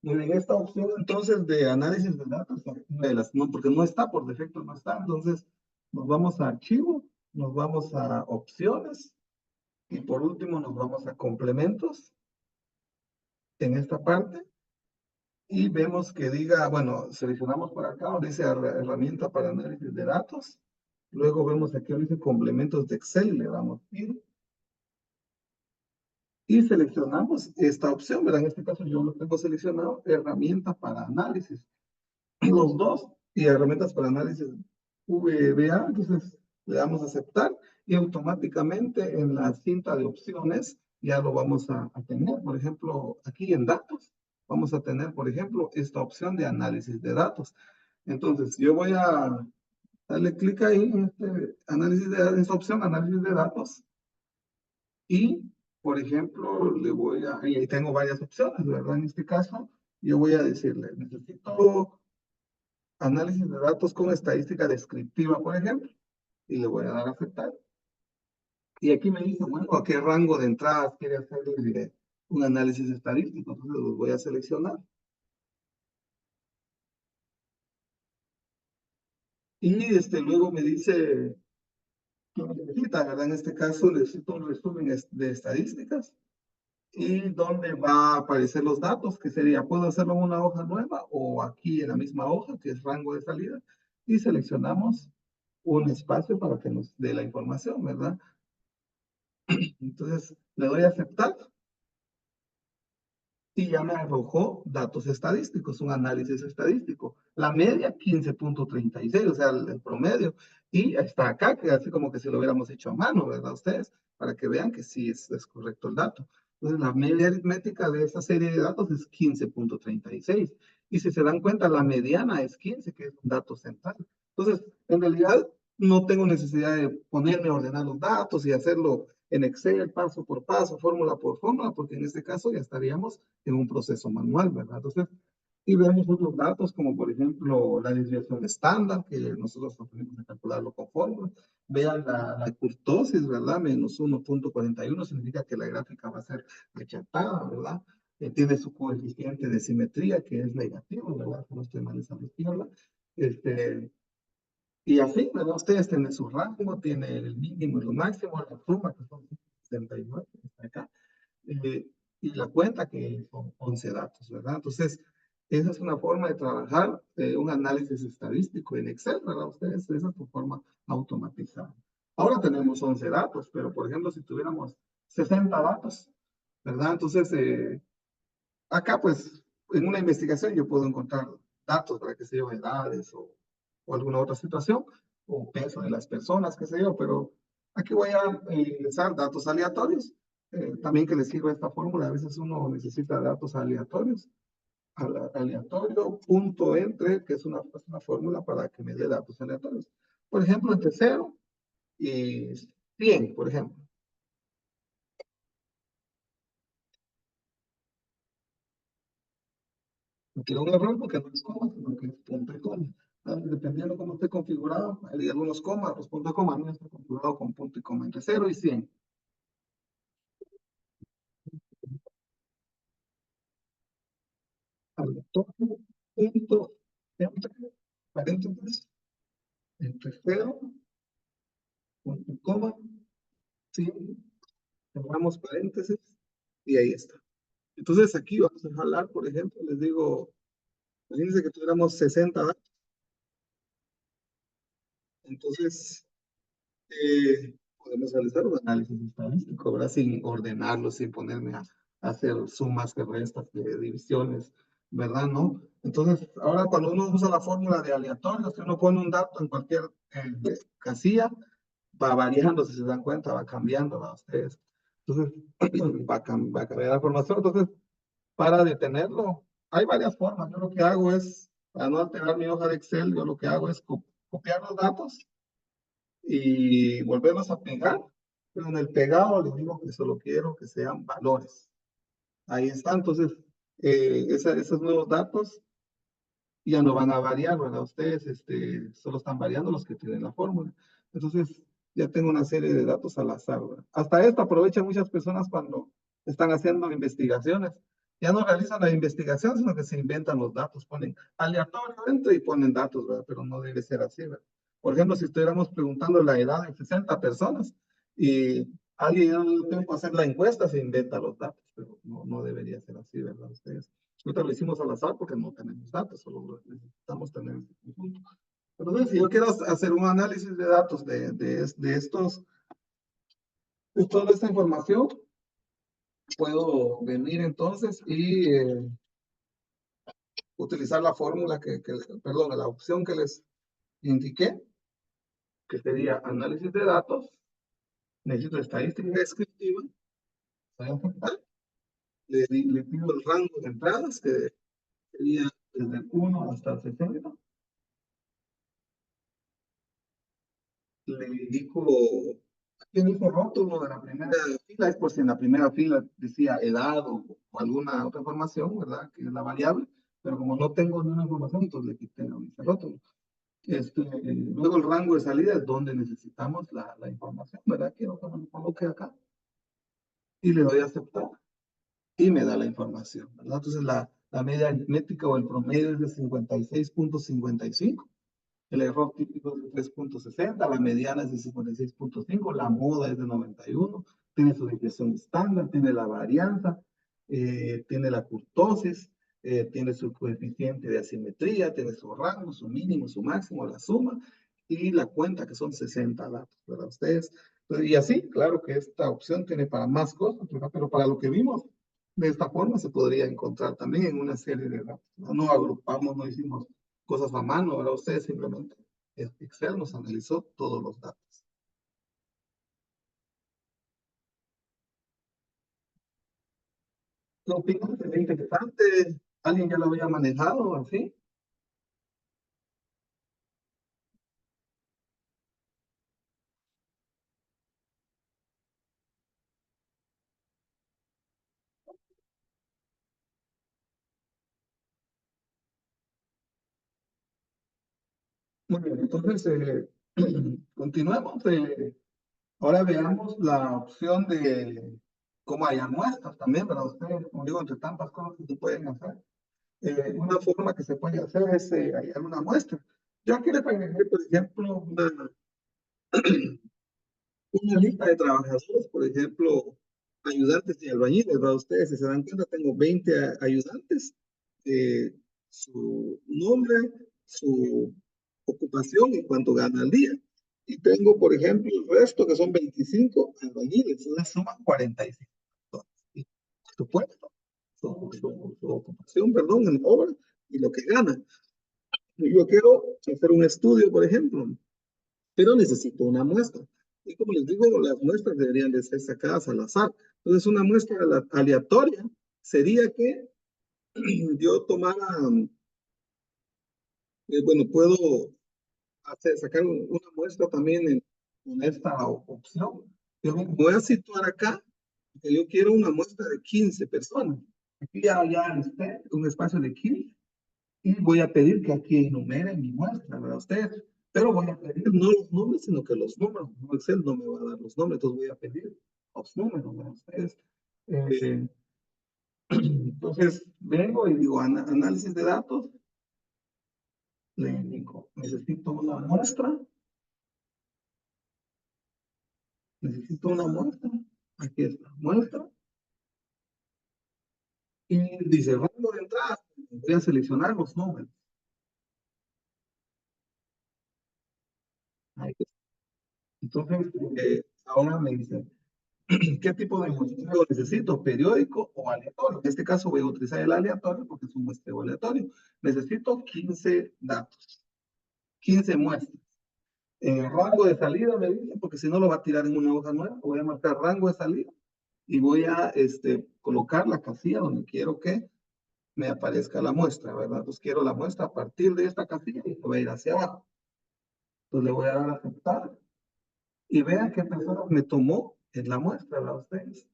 Muy bien, esta opción entonces de análisis de datos, no, porque no está, por defecto no está, entonces nos vamos a archivo, nos vamos a opciones y por último nos vamos a complementos en esta parte y vemos que diga, bueno, seleccionamos por acá donde dice herramienta para análisis de datos, luego vemos aquí donde dice complementos de Excel, le damos clic y seleccionamos esta opción, ¿verdad? En este caso yo lo tengo seleccionado, herramienta para análisis. Los dos y herramientas para análisis VBA, entonces le damos a aceptar y automáticamente en la cinta de opciones ya lo vamos a tener. Por ejemplo, aquí en datos vamos a tener, por ejemplo, esta opción de análisis de datos. Entonces yo voy a darle clic ahí en este análisis de esta opción, análisis de datos y, por ejemplo, le voy a, y ahí tengo varias opciones, ¿verdad? En este caso, yo voy a decirle, necesito análisis de datos con estadística descriptiva, por ejemplo, y le voy a dar a aceptar. Y aquí me dice, bueno, ¿a qué rango de entradas quiere hacer un análisis estadístico? Entonces los voy a seleccionar. Y luego me dice qué necesita, ¿verdad? En este caso necesito un resumen de estadísticas y dónde va a aparecer los datos, que sería, puedo hacerlo en una hoja nueva o aquí en la misma hoja, que es rango de salida, y seleccionamos un espacio para que nos dé la información, ¿verdad? Entonces le doy a aceptar y ya me arrojó datos estadísticos, un análisis estadístico. La media 15,36, o sea, el promedio. Y está acá, que así como que si lo hubiéramos hecho a mano, ¿verdad? Ustedes, para que vean que sí es correcto el dato. Entonces, la media aritmética de esta serie de datos es 15,36. Y si se dan cuenta, la mediana es 15, que es un dato central. Entonces, en realidad, no tengo necesidad de ponerme a ordenar los datos y hacerlo en Excel, paso por paso, fórmula por fórmula, porque en este caso ya estaríamos en un proceso manual, ¿verdad? Entonces, y vemos otros datos como por ejemplo la desviación estándar, que nosotros podemos calcularlo con fórmula. Vean la kurtosis, ¿verdad? -1,41 significa que la gráfica va a ser rechatada, ¿verdad? Tiene su coeficiente de simetría que es negativo, ¿verdad? No estoy mal esa izquierda. Este, y así, ¿verdad? Ustedes tienen su rango, tiene el mínimo y lo máximo, la suma que son 79, que está acá, eh, y la cuenta que son 11 datos, ¿verdad? Entonces, esa es una forma de trabajar un análisis estadístico en Excel, ¿verdad? Ustedes, esa es su forma automatizada. Ahora tenemos 11 datos, pero por ejemplo, si tuviéramos 60 datos, ¿verdad? Entonces, acá pues, en una investigación yo puedo encontrar datos, para que se yo, edades o alguna otra situación, o peso de las personas, qué sé yo, pero aquí voy a ingresar datos aleatorios, también que les sirva esta fórmula, a veces uno necesita datos aleatorios, aleatorio, punto entre, que es una fórmula para que me dé datos aleatorios. Por ejemplo, entre 0 y 100, por ejemplo. Aquí un error porque no es coma, sino que es punto y coma. Dependiendo cómo esté configurado, hay algunos comas, los puntos y coma, no está configurado con punto y coma entre 0 y 100. Aleatorio, punto, entre, paréntesis, entre 0, punto y coma, 100, cerramos paréntesis y ahí está. Entonces aquí vamos a jalar, por ejemplo, les digo, imagínense que tuviéramos 60 datos. Entonces, podemos realizar un análisis estadístico, ¿verdad? Sin ordenarlo, sin ponerme a hacer sumas, que restas, que divisiones, ¿verdad? ¿No? Entonces, ahora cuando uno usa la fórmula de aleatorio, si uno pone un dato en cualquier casilla, va variando, si se dan cuenta, va cambiando, ¿va? Ustedes. Entonces, va a cambiar la formación. Entonces, para detenerlo, hay varias formas. Yo lo que hago es, para no alterar mi hoja de Excel, yo lo que hago es copiar los datos y volverlos a pegar, pero en el pegado les digo que solo quiero que sean valores. Ahí está, entonces, esos nuevos datos ya no van a variar, ¿verdad? Ustedes solo están variando los que tienen la fórmula. Entonces, ya tengo una serie de datos al azar, ¿verdad? Hasta esto aprovechan muchas personas cuando están haciendo investigaciones. Ya no realizan la investigación, sino que se inventan los datos, ponen aleatorio dentro y ponen datos, ¿verdad? Pero no debe ser así, ¿verdad? Por ejemplo, si estuviéramos preguntando la edad de 60 personas y alguien no le dio tiempo a hacer la encuesta, se inventa los datos, pero no, no debería ser así, ¿verdad? Ustedes, nosotros lo hicimos al azar porque no tenemos datos, solo necesitamos tener ese conjunto. Entonces, si yo quiero hacer un análisis de datos de toda esta información, puedo venir entonces y utilizar la fórmula perdón, la opción que les indiqué, que sería análisis de datos, necesito estadística descriptiva, le pido el rango de entradas, que sería desde el 1 hasta el 60, le indico, aquí en el rótulo de la primera fila, es por si en la primera fila decía edad o alguna otra información, ¿verdad? Que es la variable, pero como no tengo ninguna información, entonces le quité ese rótulo. Luego el rango de salida es donde necesitamos la información, ¿verdad? Quiero que me lo coloque acá y le doy a aceptar y me da la información, ¿verdad? Entonces la media aritmética o el promedio es de 56.55, el error típico es de 3.60, la mediana es de 56.5, la moda es de 91, tiene su desviación estándar, tiene la varianza, tiene la kurtosis, tiene su coeficiente de asimetría, tiene su rango, su mínimo, su máximo, la suma y la cuenta, que son 60 datos, ¿verdad? Ustedes, y así, claro que esta opción tiene para más cosas, ¿verdad? Pero para lo que vimos, de esta forma se podría encontrar también en una serie de datos. No agrupamos, no hicimos cosas a mano, ¿verdad? Ustedes simplemente, Excel nos analizó todos los datos. ¿Qué opinan? ¿Es interesante? ¿Alguien ya lo había manejado así? Muy bien, entonces continuemos. Ahora veamos la opción de cómo hallar muestras también, para ustedes, como digo, entre tantas cosas que se pueden hacer. Una forma que se puede hacer es hallar una muestra. Yo aquí les agregué, por ejemplo, una lista de trabajadores, por ejemplo, ayudantes y albañiles, ¿verdad? Ustedes, si se dan cuenta, tengo 20 ayudantes, eh, su nombre, su ocupación y cuánto gana al día. Y tengo, por ejemplo, el resto, que son 25 albañiles, una suma 45. Y su puesto, su ocupación, perdón, en obra y lo que gana. Yo quiero hacer un estudio, por ejemplo, pero necesito una muestra. Y como les digo, las muestras deberían de ser sacadas al azar. Entonces, una muestra aleatoria sería que yo tomara, bueno, puedo sacar una muestra también con esta opción. Yo me voy a situar acá, porque yo quiero una muestra de 15 personas. Aquí ya listé un espacio de 15 y voy a pedir que aquí enumeren mi muestra, ¿verdad? Ustedes, pero voy a pedir no los nombres, sino que los números. No, Excel no me va a dar los nombres, entonces voy a pedir los números, ¿verdad? Ustedes. Eh, entonces, vengo y digo, análisis de datos, le digo, necesito una muestra, aquí está, muestra, y dice, rango de entrada, voy a seleccionar los números. Ahí está. Entonces, ahora me dice, ¿qué tipo de muestreo necesito? ¿Periódico o aleatorio? En este caso voy a utilizar el aleatorio porque es un muestreo aleatorio. Necesito 15 datos, 15 muestras. Rango de salida me dice, porque si no lo va a tirar en una hoja nueva, voy a marcar rango de salida y voy a colocar la casilla donde quiero que me aparezca la muestra, ¿verdad? Entonces quiero la muestra a partir de esta casilla y voy a ir hacia abajo. Entonces le voy a dar a aceptar y vean qué personas me tomó en la muestra, ¿verdad? Ustedes.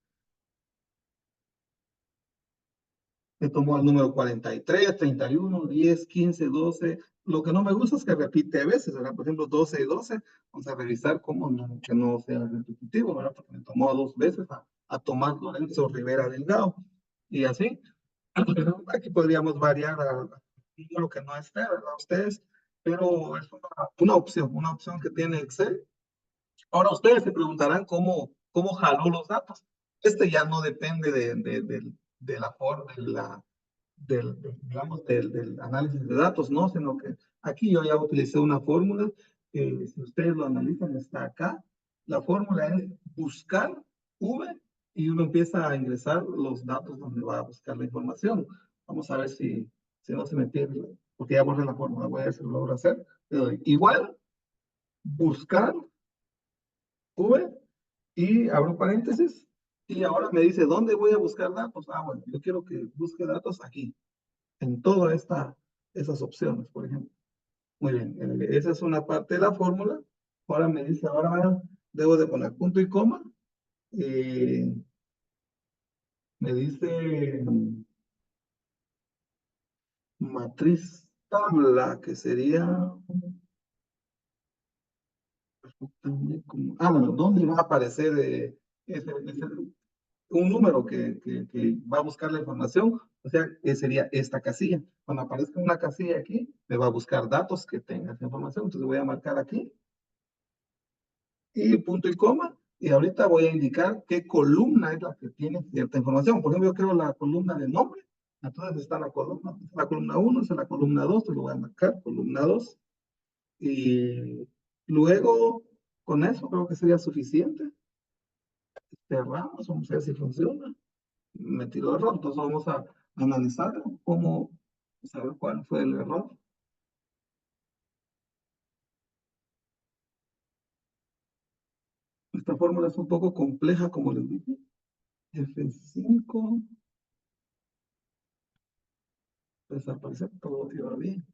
Me tomó el número 43, 31, 10, 15, 12. Lo que no me gusta es que repite a veces, ¿verdad? Por ejemplo, 12 y 12. Vamos a revisar cómo no, que no sea repetitivo, ¿verdad? Porque me tomó dos veces a Tomás Lorenzo Rivera Delgado. Y así. Aquí podríamos variar a lo que no esté, ¿verdad? Ustedes, pero es una opción que tiene Excel. Ahora ustedes se preguntarán cómo jaló los datos. Este ya no depende de la forma, digamos, del análisis de datos, ¿no? Sino que aquí yo ya utilicé una fórmula que si ustedes lo analizan está acá. La fórmula es buscar V y uno empieza a ingresar los datos donde va a buscar la información. Vamos a ver si no se me pierde, porque ya borré la fórmula, voy a ver si lo logro hacer. Le doy igual, buscar V y abro paréntesis y ahora me dice, ¿dónde voy a buscar datos? Ah, bueno, yo quiero que busque datos aquí en todas esas opciones, por ejemplo. Muy bien, esa es una parte de la fórmula. Ahora me dice, ahora debo de poner punto y coma. eh, Me dice matriz tabla, que sería, bueno, ¿dónde va a aparecer un número que va a buscar la información? O sea, que sería esta casilla. Cuando aparezca una casilla aquí, me va a buscar datos que tenga esa información. Entonces voy a marcar aquí y punto y coma. Y ahorita voy a indicar qué columna es la que tiene cierta información. Por ejemplo, yo quiero la columna de nombre. Entonces está la columna 1, es la columna 2, te lo voy a marcar, columna 2. Y luego, con eso creo que sería suficiente. Cerramos, vamos a ver si funciona. Me tiró error, entonces vamos a analizar cómo, saber cuál fue el error. Esta fórmula es un poco compleja, como les dije. F5, desaparece todo, iba bien.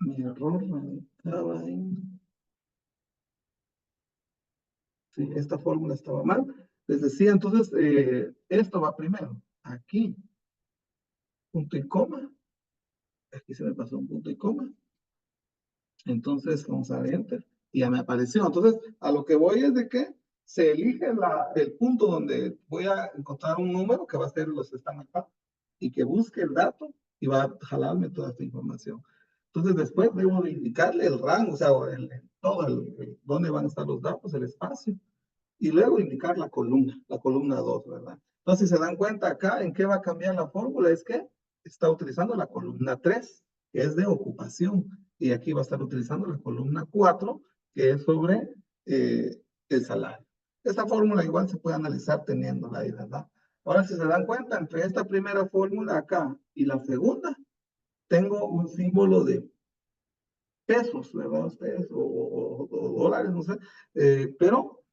Mi error estaba en... Sí, esta fórmula estaba mal. Les decía, entonces, esto va primero. Aquí, punto y coma. Aquí se me pasó un punto y coma. Entonces, vamos a dar Enter. Y ya me apareció. Entonces, a lo que voy es de que se elige el punto donde voy a encontrar un número que va a ser los que están acá y que busque el dato y va a jalarme toda esta información. Entonces, después debo de indicarle el rango, o sea, todo dónde van a estar los datos, el espacio, y luego indicar la columna 2, ¿verdad? Entonces, si se dan cuenta acá, ¿en qué va a cambiar la fórmula? Es que está utilizando la columna 3, que es de ocupación, y aquí va a estar utilizando la columna 4, que es sobre el salario. Esta fórmula igual se puede analizar teniéndola ahí, ¿verdad? Ahora, si se dan cuenta, entre esta primera fórmula acá y la segunda, tengo un símbolo de pesos, ¿verdad? Ustedes, o dólares, no sé, pero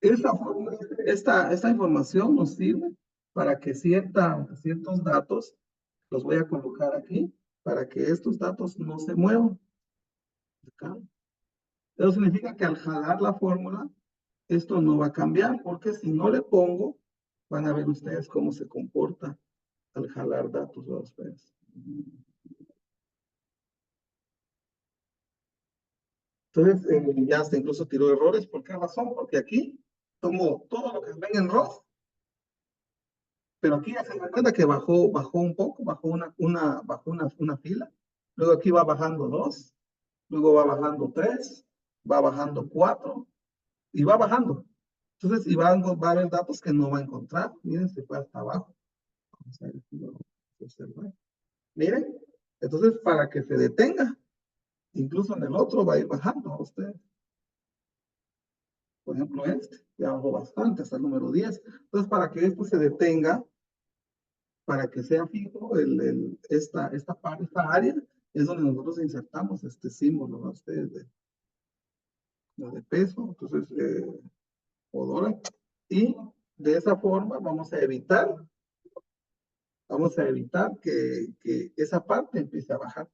esta información nos sirve para que ciertos datos los voy a colocar aquí, para que estos datos no se muevan. Acá. Eso significa que al jalar la fórmula, esto no va a cambiar, porque si no le pongo, van a ver ustedes cómo se comporta al jalar datos de ustedes. Entonces, ya hasta incluso tiró errores. ¿Por qué razón? Porque aquí tomo todo lo que ven en rojo. Pero aquí ya se da cuenta que bajó un poco, bajó una fila. Luego aquí va bajando dos, luego va bajando tres, va bajando cuatro y va bajando. Entonces, va a haber datos que no va a encontrar. Miren, se fue hasta abajo. Vamos a ver si lo observan. Miren, entonces para que se detenga, incluso en el otro va a ir bajando a usted. Por ejemplo, ya bajó bastante hasta el número 10. Entonces, para que esto se detenga, para que sea fijo esta área, es donde nosotros insertamos este símbolo, ¿no? Ustedes de peso, entonces, o dólar. Y de esa forma vamos a evitar que esa parte empiece a bajar.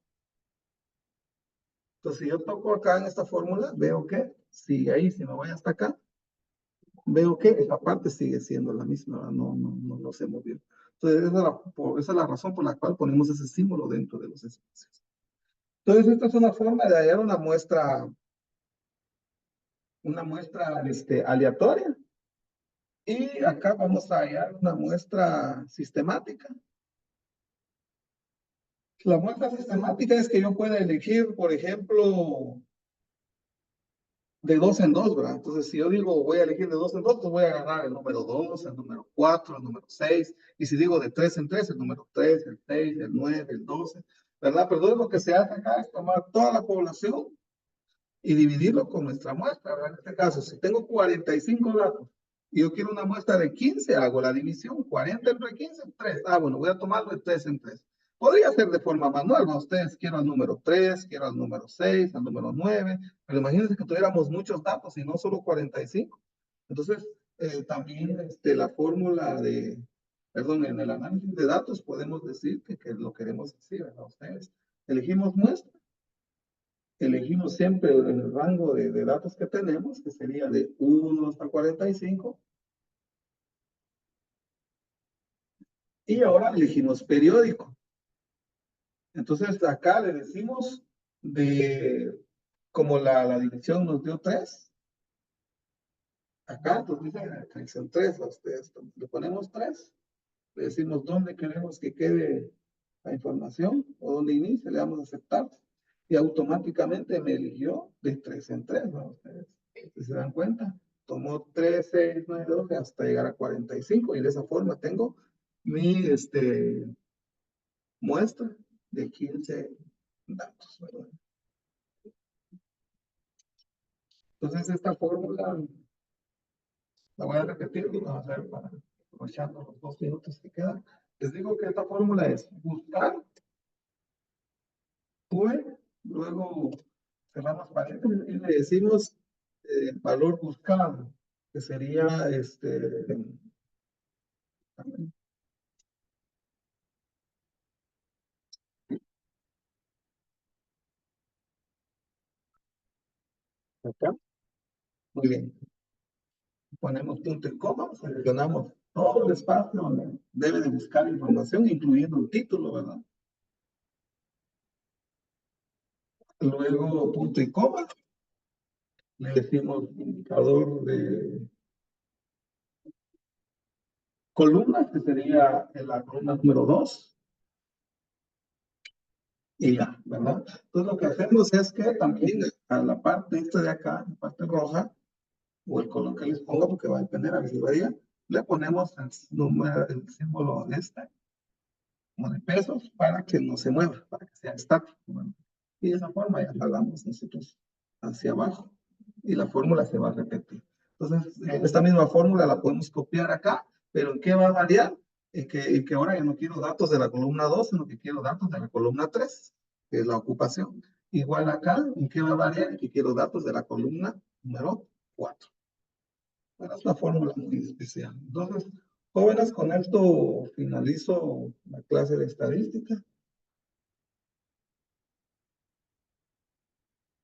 Entonces, si yo toco acá en esta fórmula, veo que sigue ahí, si me voy hasta acá, veo que esa parte sigue siendo la misma, no se movió. Entonces, esa es la razón por la cual ponemos ese símbolo dentro de los espacios. Entonces, esta es una forma de hallar una muestra aleatoria Y acá vamos a hallar una muestra sistemática. La muestra sistemática es que yo pueda elegir, por ejemplo, de dos en dos, ¿verdad? Entonces, si yo digo voy a elegir de dos en dos, pues voy a agarrar el número 2, el número 4, el número 6. Y si digo de tres en tres, el número 3, el 6, el 9, el 12, ¿verdad? Pero entonces lo que se hace acá es tomar toda la población y dividirlo con nuestra muestra, ¿verdad? En este caso, si tengo 45 datos y yo quiero una muestra de 15, hago la división, 40 entre 15, 3. Ah, bueno, voy a tomarlo de 3 en 3. Podría ser de forma manual, ¿no? Ustedes quiero al número 3, quiero al número 6, al número 9, pero imagínense que tuviéramos muchos datos y no solo 45. Entonces, también la fórmula de, perdón, en el análisis de datos podemos decir que lo queremos decir, ¿verdad? Ustedes elegimos muestra, elegimos siempre el rango de datos que tenemos, que sería de 1 hasta 45, y ahora elegimos periódico. Entonces acá le decimos de, como la división nos dio 3, acá pues dice la dirección 3, a ustedes le ponemos 3, le decimos dónde queremos que quede la información o dónde inicia, le damos a aceptar y automáticamente me eligió de 3 en 3, ¿no? Ustedes si se dan cuenta, tomó 3, 6, 9, 12 hasta llegar a 45 y de esa forma tengo mi muestra de 15 datos, ¿verdad? Entonces esta fórmula la voy a repetir y vamos a ver para aprovechando los 2 minutos que quedan. Les digo que esta fórmula es buscar V, luego cerramos paréntesis y le decimos valor buscado, que sería acá. Muy bien. Ponemos punto y coma, seleccionamos todo el espacio donde debe de buscar información, incluyendo el título, ¿verdad? Luego punto y coma, le decimos indicador de columnas, que sería en la columna número 2, y ya, ¿verdad? Entonces lo que hacemos es que también a la parte esta de acá, la parte roja, o el color que les ponga, porque va a depender, a ver si varía, le ponemos el símbolo de como de pesos, para que no se mueva, para que sea estático, ¿verdad? Y de esa forma ya jalamos nosotros hacia abajo, y la fórmula se va a repetir. Entonces, esta misma fórmula la podemos copiar acá, pero ¿en qué va a variar? En que ahora ya no quiero datos de la columna 2, sino que quiero datos de la columna 3, que es la ocupación. Igual acá, ¿en qué va a variar? En que quiero datos de la columna número 4. Bueno, es una fórmula muy especial. Entonces, jóvenes, con esto finalizo la clase de estadística.